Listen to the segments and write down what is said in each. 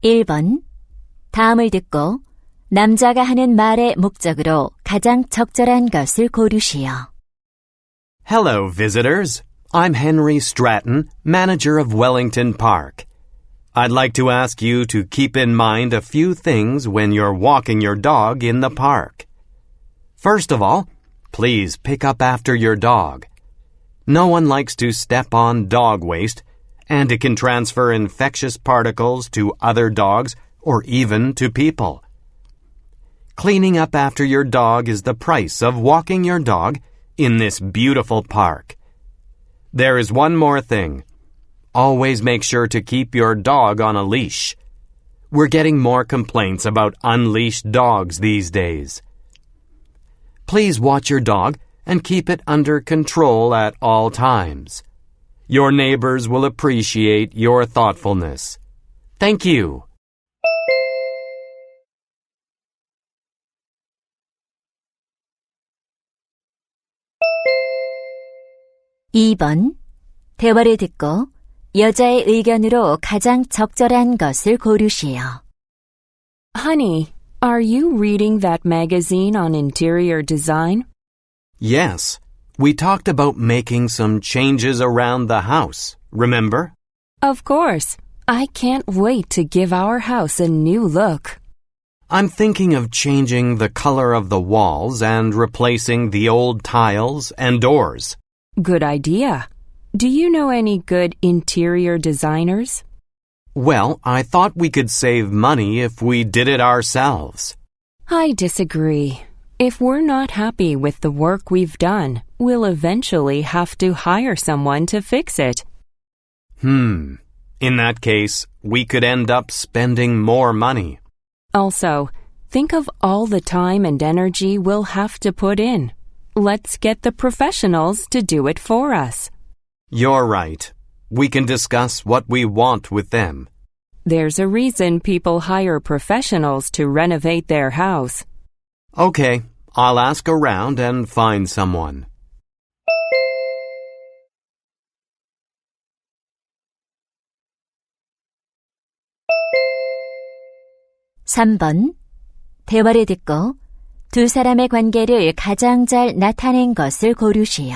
1번. 다음을 듣고 남자가 하는 말의 목적으로 가장 적절한 것을 고르시오. Hello, visitors. I'm Henry Stratton, manager of Wellington Park. I'd like to ask you to keep in mind a few things when you're walking your dog in the park. First of all, please pick up after your dog. No one likes to step on dog waste, and it can transfer infectious particles to other dogs or even to people. Cleaning up after your dog is the price of walking your dog in this beautiful park. There is one more thing. Always make sure to keep your dog on a leash. We're getting more complaints about unleashed dogs these days. Please watch your dog and keep it under control at all times. Your neighbors will appreciate your thoughtfulness. Thank you. (2번) 대화를 듣고 여자의 의견으로 가장 적절한 것을 고르시오. Honey, are you reading that magazine on interior design? Yes, we talked about making some changes around the house, remember? Of course. I can't wait to give our house a new look. I'm thinking of changing the color of the walls and replacing the old tiles and doors. Good idea. Do you know any good interior designers? Well, I thought we could save money if we did it ourselves. I disagree. If we're not happy with the work we've done, we'll eventually have to hire someone to fix it. In that case, we could end up spending more money. Also, think of all the time and energy we'll have to put in. Let's get the professionals to do it for us. You're right. We can discuss what we want with them. There's a reason people hire professionals to renovate their house. Okay, I'll ask around and find someone. (3번) 대화를 듣고 두 사람의 관계를 가장 잘 나타낸 것을 고르시오.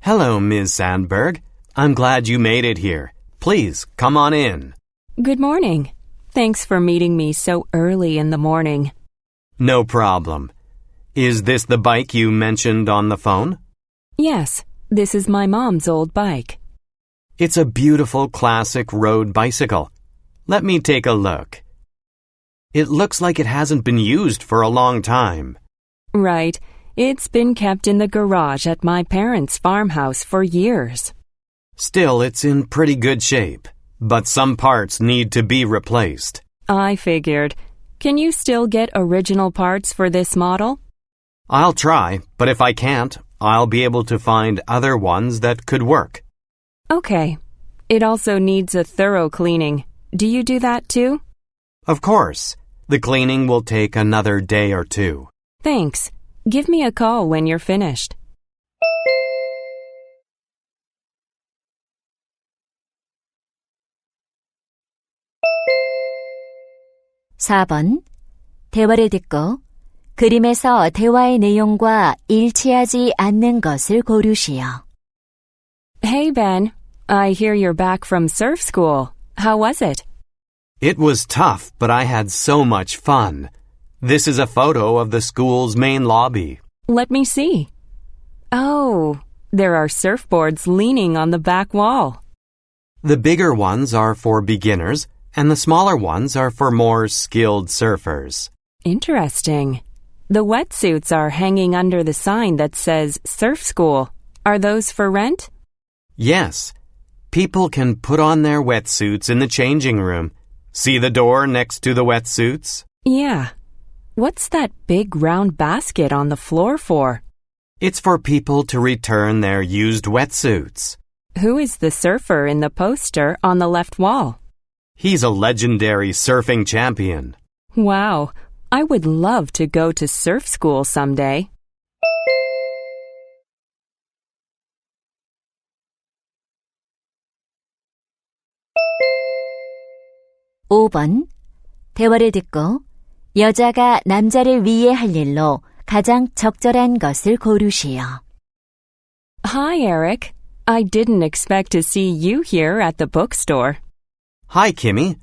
Hello, Ms. Sandberg. I'm glad you made it here. Please, come on in. Good morning. Thanks for meeting me so early in the morning. No problem. Is this the bike you mentioned on the phone? Yes, this is my mom's old bike. It's a beautiful classic road bicycle. Let me take a look. It looks like it hasn't been used for a long time. Right. It's been kept in the garage at my parents' farmhouse for years. Still, it's in pretty good shape, but some parts need to be replaced. I figured. Can you still get original parts for this model? I'll try, but if I can't, I'll be able to find other ones that could work. Okay. It also needs a thorough cleaning. Do you do that too? Of course. The cleaning will take another day or two. Thanks. Give me a call when you're finished. (4번) 대화를 듣고 그림에서 대화의 내용과 일치하지 않는 것을 고르시오. Hey, Ben. I hear you're back from surf school. How was it? It was tough, but I had so much fun. This is a photo of the school's main lobby. Let me see. Oh, there are surfboards leaning on the back wall. The bigger ones are for beginners, and the smaller ones are for more skilled surfers. Interesting. The wetsuits are hanging under the sign that says Surf School. Are those for rent? Yes. People can put on their wetsuits in the changing room. See the door next to the wetsuits? Yeah. What's that big round basket on the floor for? It's for people to return their used wetsuits. Who is the surfer in the poster on the left wall? He's a legendary surfing champion. Wow. I would love to go to surf school someday. 5번. 대화를 듣고 여자가 남자를 위해 할 일로 가장 적절한 것을 고르시오. Hi, Eric. I didn't expect to see you here at the bookstore. Hi, Kimmy.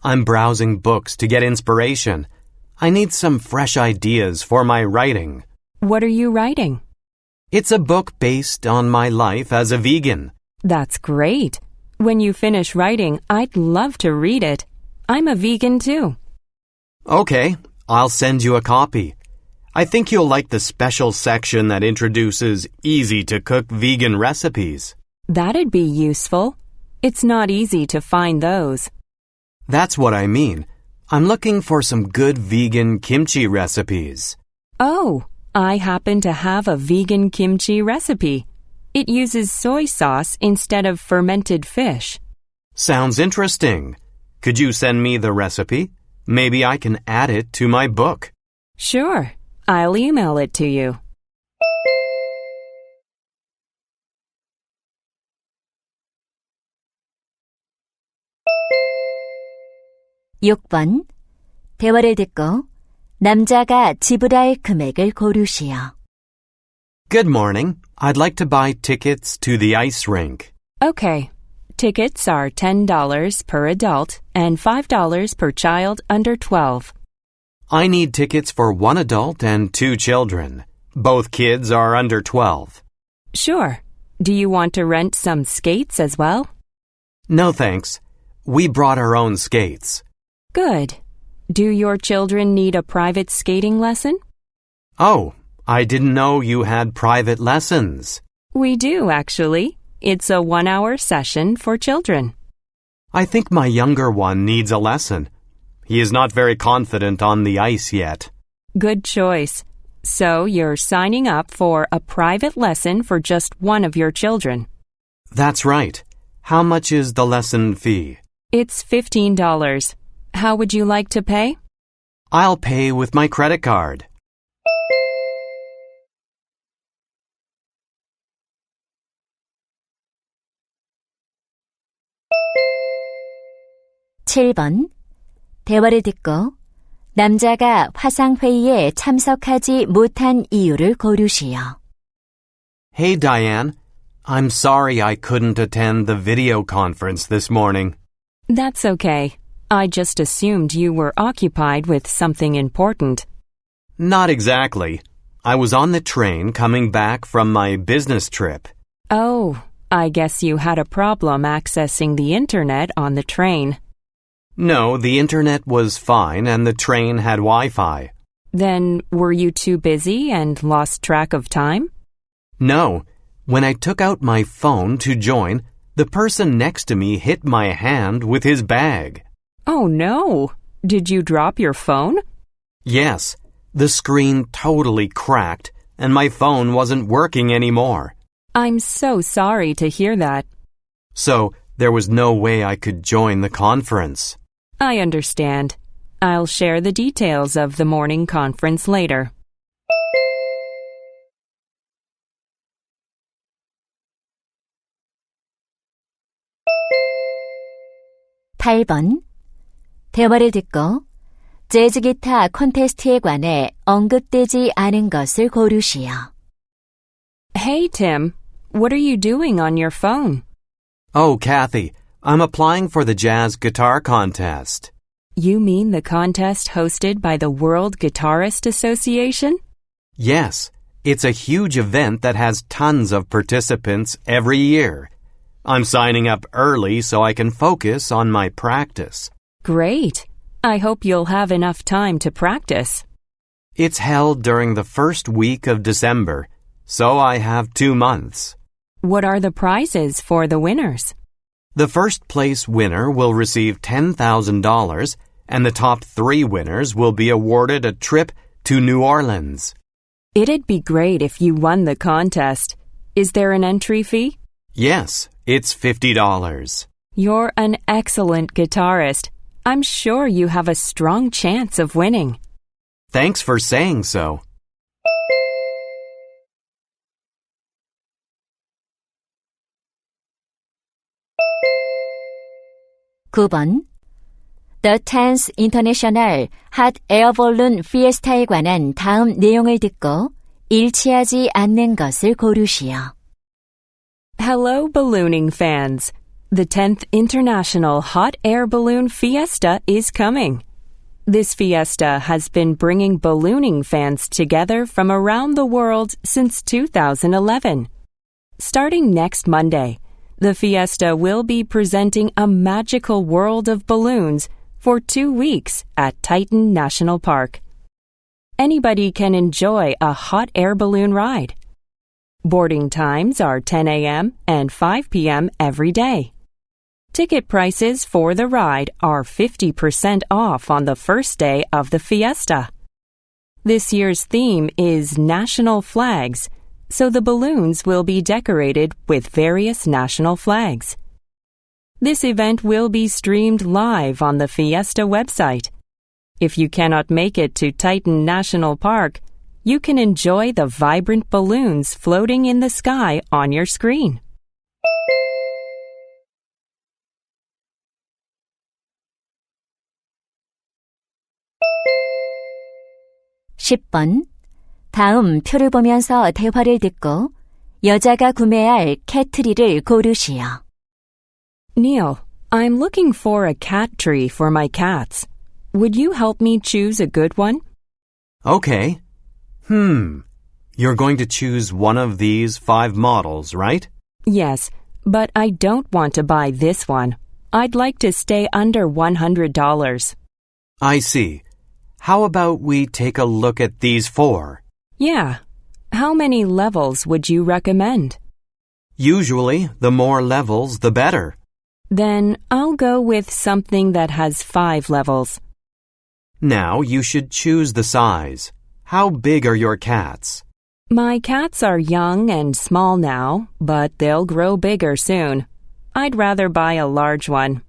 I'm browsing books to get inspiration. I need some fresh ideas for my writing. What are you writing? It's a book based on my life as a vegan. That's great. When you finish writing, I'd love to read it. I'm a vegan too. Okay, I'll send you a copy. I think you'll like the special section that introduces easy-to-cook vegan recipes. That'd be useful. It's not easy to find those. That's what I mean. I'm looking for some good vegan kimchi recipes. Oh, I happen to have a vegan kimchi recipe. It uses soy sauce instead of fermented fish. Sounds interesting. Could you send me the recipe? Maybe I can add it to my book. Sure, I'll email it to you. (6번) 대화를 듣고 남자가 지불할 금액을 고르시오. Good morning. I'd like to buy tickets to the ice rink. Okay. Tickets are $10 per adult and $5 per child under 12. I need tickets for one adult and two children. Both kids are under 12. Sure. Do you want to rent some skates as well? No thanks. We brought our own skates. Good. Do your children need a private skating lesson? Oh, I didn't know you had private lessons. We do, actually. It's a 1-hour session for children. I think my younger one needs a lesson. He is not very confident on the ice yet. Good choice. So you're signing up for a private lesson for just one of your children. That's right. How much is the lesson fee? It's $15. How would you like to pay? I'll pay with my credit card. (7번) 대화를 듣고 남자가 화상회의에 참석하지 못한 이유를 고르시오. Hey, Diane. I'm sorry I couldn't attend the video conference this morning. That's okay. I just assumed you were occupied with something important. Not exactly. I was on the train coming back from my business trip. Oh, I guess you had a problem accessing the internet on the train. No, the internet was fine and the train had Wi-Fi. Then were you too busy and lost track of time? No. When I took out my phone to join, the person next to me hit my hand with his bag. Oh no! Did you drop your phone? Yes. The screen totally cracked and my phone wasn't working anymore. I'm so sorry to hear that. So, there was no way I could join the conference. I understand. I'll share the details of the morning conference later. (8번) 대화를 듣고 재즈 기타 콘테스트에 관해 언급되지 않은 것을 고르시오. Hey, Tim. What are you doing on your phone? Oh, Kathy, I'm applying for the jazz guitar contest. You mean the contest hosted by the World Guitarist Association? Yes, it's a huge event that has tons of participants every year. I'm signing up early so I can focus on my practice. Great. I hope you'll have enough time to practice. It's held during the first week of December, so I have 2 months. What are the prizes for the winners? The first place winner will receive $10,000 and the top 3 winners will be awarded a trip to New Orleans. It'd be great if you won the contest. Is there an entry fee? Yes, it's $50. You're an excellent guitarist. I'm sure you have a strong chance of winning. Thanks for saying so. (9번) The 10th International Hot Air Balloon Fiesta에 관한 다음 내용을 듣고 일치하지 않는 것을 고르시오. Hello, ballooning fans. The 10th International Hot Air Balloon Fiesta is coming. This fiesta has been bringing ballooning fans together from around the world since 2011. Starting next Monday, the fiesta will be presenting a magical world of balloons for 2 weeks at Titan National Park. Anybody can enjoy a hot air balloon ride. Boarding times are 10 a.m. and 5 p.m. every day. Ticket prices for the ride are 50% off on the first day of the fiesta. This year's theme is national flags, so the balloons will be decorated with various national flags. This event will be streamed live on the Fiesta website. If you cannot make it to Titan National Park, you can enjoy the vibrant balloons floating in the sky on your screen. (10번) 다음 표를 보면서 대화를 듣고 여자가 구매할 캣트리를 고르시오. Neil, I'm looking for a cat tree for my cats. Would you help me choose a good one? Okay. You're going to choose one of these 5 models, right? Yes, but I don't want to buy this one. I'd like to stay under $100. I see. How about we take a look at these 4? Yeah. How many levels would you recommend? Usually, the more levels, the better. Then I'll go with something that has 5 levels. Now you should choose the size. How big are your cats? My cats are young and small now, but they'll grow bigger soon. I'd rather buy a large one.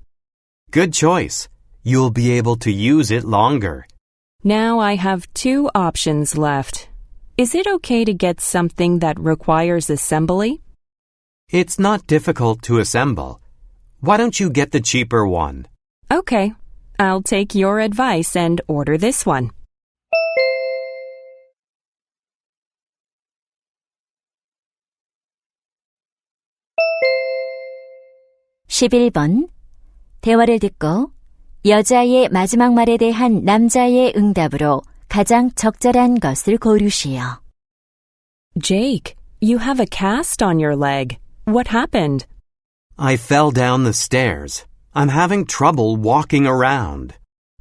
Good choice. You'll be able to use it longer. Now I have 2 options left. Is it okay to get something that requires assembly? It's not difficult to assemble. Why don't you get the cheaper one? Okay. I'll take your advice and order this one. (11번) 대화를 듣고 여자의 마지막 말에 대한 남자의 응답으로 가장 적절한 것을 고르시오. Jake, you have a cast on your leg. What happened? I fell down the stairs. I'm having trouble walking around.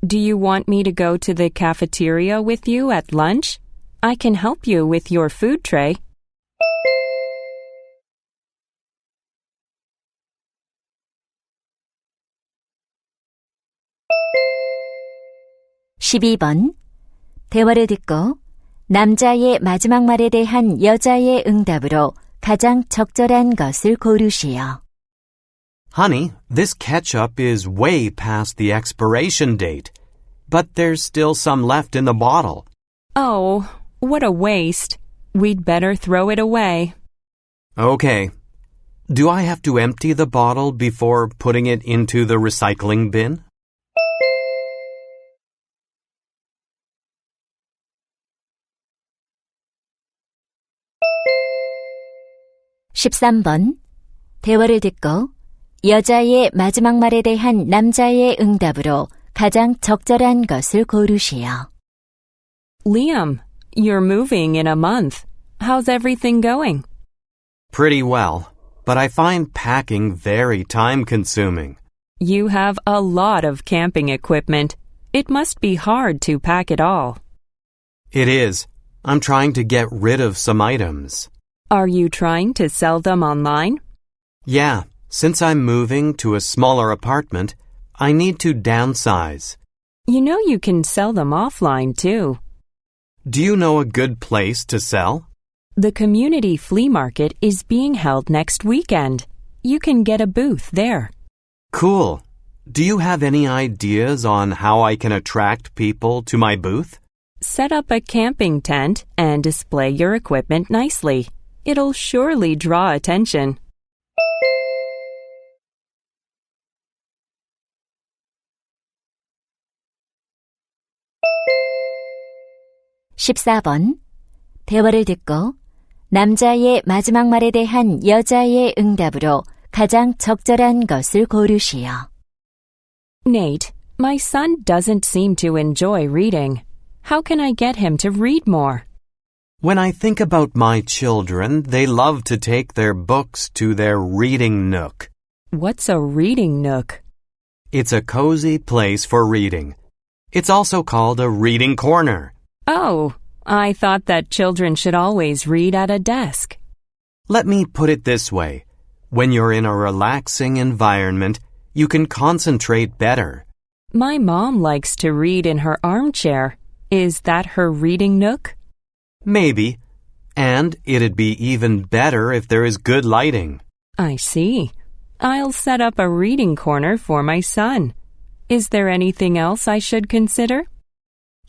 Do you want me to go to the cafeteria with you at lunch? I can help you with your food tray. (12번) 대화를 듣고 남자의 마지막 말에 대한 여자의 응답으로 가장 적절한 것을 고르시오. Honey, this ketchup is way past the expiration date, but there's still some left in the bottle. Oh, what a waste. We'd better throw it away. Okay. Do I have to empty the bottle before putting it into the recycling bin? (13번) 대화를 듣고 여자의 마지막 말에 대한 남자의 응답으로 가장 적절한 것을 고르시오. Liam, you're moving in a month. How's everything going? Pretty well, but I find packing very time-consuming. You have a lot of camping equipment. It must be hard to pack it all. It is. I'm trying to get rid of some items. Are you trying to sell them online? Yeah, since I'm moving to a smaller apartment, I need to downsize. You know you can sell them offline too. Do you know a good place to sell? The community flea market is being held next weekend. You can get a booth there. Cool. Do you have any ideas on how I can attract people to my booth? Set up a camping tent and display your equipment nicely. It'll surely draw attention. 14번. 대화를 듣고 남자의 마지막 말에 대한 여자의 응답으로 가장 적절한 것을 고르시오. Nate, my son doesn't seem to enjoy reading. How can I get him to read more? When I think about my children, they love to take their books to their reading nook. What's a reading nook? It's a cozy place for reading. It's also called a reading corner. Oh, I thought that children should always read at a desk. Let me put it this way. When you're in a relaxing environment, you can concentrate better. My mom likes to read in her armchair. Is that her reading nook? Maybe. And it'd be even better if there is good lighting. I see. I'll set up a reading corner for my son. Is there anything else I should consider?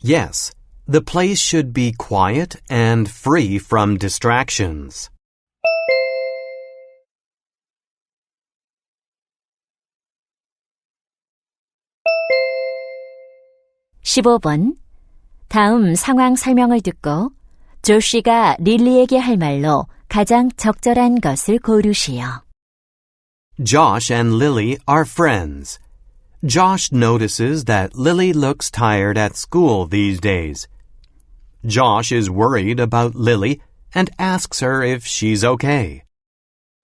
Yes, the place should be quiet and free from distractions. (15번) 다음 상황 설명을 듣고 조시가 릴리에게 할 말로 가장 적절한 것을 고르시오. Josh and Lily are friends. Josh notices that Lily looks tired at school these days. Josh is worried about Lily and asks her if she's okay.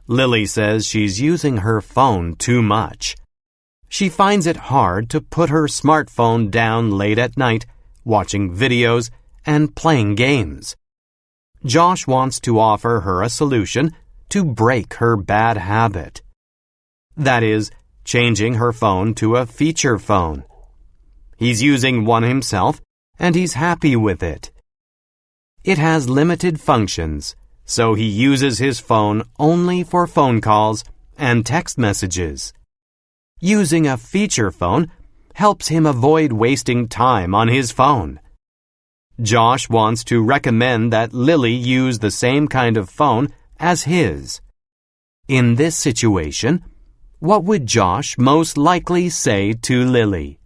Lily says she's using her phone too much. She finds it hard to put her smartphone down late at night, watching videos and playing games. Josh wants to offer her a solution to break her bad habit. That is, changing her phone to a feature phone. He's using one himself, and he's happy with it. It has limited functions, so he uses his phone only for phone calls and text messages. Using a feature phone helps him avoid wasting time on his phone. Josh wants to recommend that Lily use the same kind of phone as his. In this situation, what would Josh most likely say to Lily?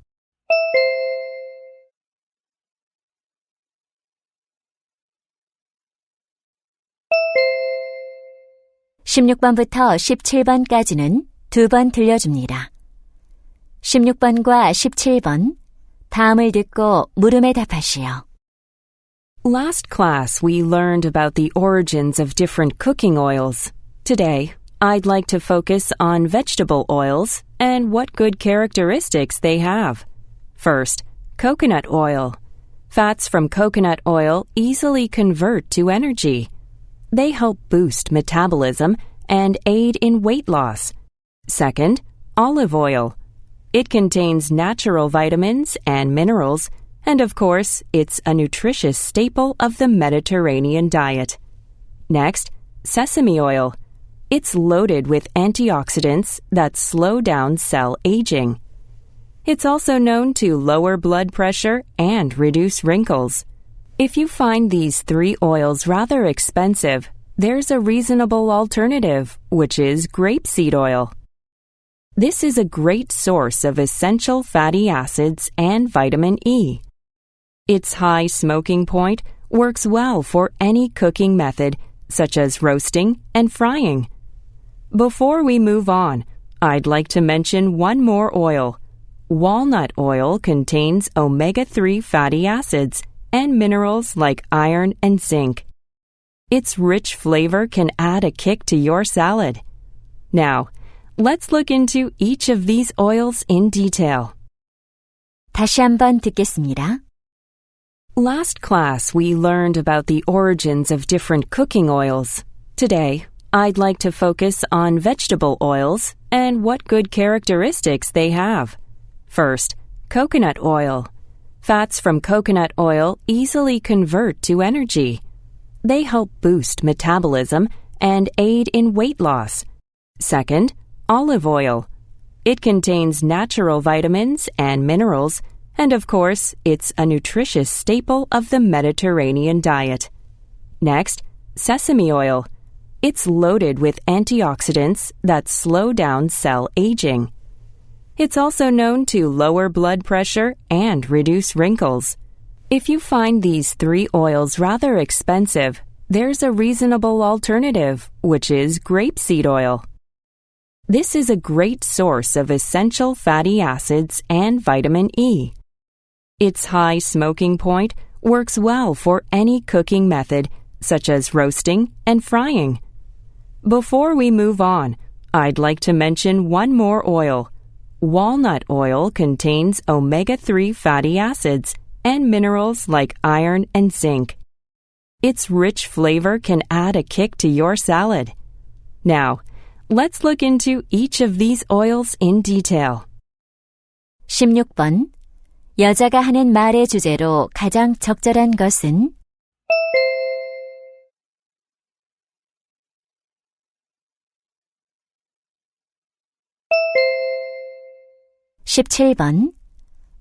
(16번부터 17번까지는 2번 들려줍니다. 16번과 17번 다음을 듣고 물음에 답하시오. Last class, we learned about the origins of different cooking oils. Today, I'd like to focus on vegetable oils and what good characteristics they have. First, coconut oil. Fats from coconut oil easily convert to energy. They help boost metabolism and aid in weight loss. Second, olive oil. It contains natural vitamins and minerals, and of course, it's a nutritious staple of the Mediterranean diet. Next, sesame oil. It's loaded with antioxidants that slow down cell aging. It's also known to lower blood pressure and reduce wrinkles. If you find these 3 oils rather expensive, there's a reasonable alternative, which is grapeseed oil. This is a great source of essential fatty acids and vitamin E. Its high smoking point works well for any cooking method, such as roasting and frying. Before we move on, I'd like to mention one more oil. Walnut oil contains omega-3 fatty acids and minerals like iron and zinc. Its rich flavor can add a kick to your salad. Now, let's look into each of these oils in detail. 다시 한번 듣겠습니다. Last class, we learned about the origins of different cooking oils. Today, I'd like to focus on vegetable oils and what good characteristics they have. First, coconut oil. Fats from coconut oil easily convert to energy. They help boost metabolism and aid in weight loss. Second, olive oil. It contains natural vitamins and minerals, and of course, it's a nutritious staple of the Mediterranean diet. Next, sesame oil. It's loaded with antioxidants that slow down cell aging. It's also known to lower blood pressure and reduce wrinkles. If you find these 3 oils rather expensive, there's a reasonable alternative, which is grapeseed oil. This is a great source of essential fatty acids and vitamin E. Its high smoking point works well for any cooking method, such as roasting and frying. Before we move on, I'd like to mention one more oil. Walnut oil contains omega-3 fatty acids and minerals like iron and zinc. Its rich flavor can add a kick to your salad. Now, let's look into each of these oils in detail. 16번. 여자가 하는 말의 주제로 가장 적절한 것은? 17번.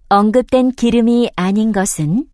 언급된 기름이 아닌 것은?